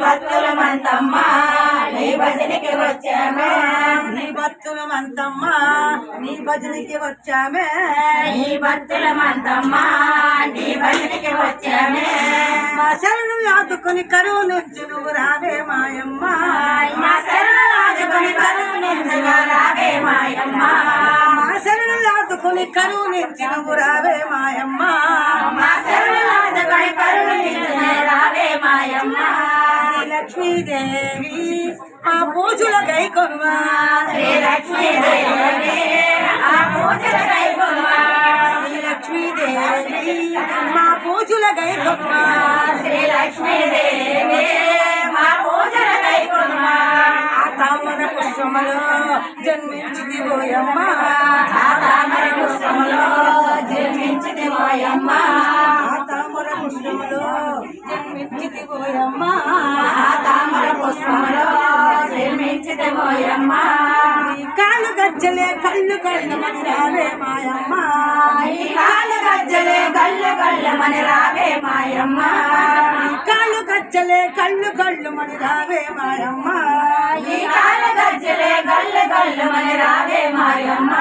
భక్తుల మంతమ్మ నీ భజనకి వచ్చామే నీ భక్తుల మంతమ్మ నీ భజనకి వచ్చామే నీ భక్తుల మంతమ్మ నీ భజనకి వచ్చామే మా శరణు ఆదుకొని కరువు నుంచి నువ్వు రావే మాయమ్మ మా శరణు ఆదుకొని కరువు నుంచి రావే మాయమ్మ మా శరణు ఆదుకొని కరువు నుంచి నువ్వు రావే మాయమ్మ మా శరణు ఆదుకొని కరువు నుంచి రావే మాయమ్మ లక్ష్మీదేవి ఆ పూజల గైకొనుమా శ్రీ లక్ష్మీదేవి ఆ పూజల గైకొనుమా శ్రీ లక్ష్మీదేవి మా పూజల గైకొనుమా శ్రీ లక్ష్మీదేవి మా పూజల గైకొనుమా ఆ తామర పుష్పములో జన్మించిది ఓయమ్మ ఆ తామర పుష్పములో జన్మించిది ఓయమ్మ ఆ తామర పుష్పములో జన్మించిది ఓయమ్మ ఆ తామర పుష్పములో జన్మించిది ఓయమ్మ ఈ కాళ్ళు గజ్జలే కళ్ళు కళ్ళు మని రావే మాయమ్మ ఈ కాళ్ళు గజ్జలే గల్లు గల్లు మని రావే మాయమ్మ ఈ కాళ్ళు గజ్జలే కళ్ళు కళ్ళు మని రావే మాయమ్మ ఈ కాళ్ళు గజ్జలే గల్లు గల్లు మని రావే మాయమ్మ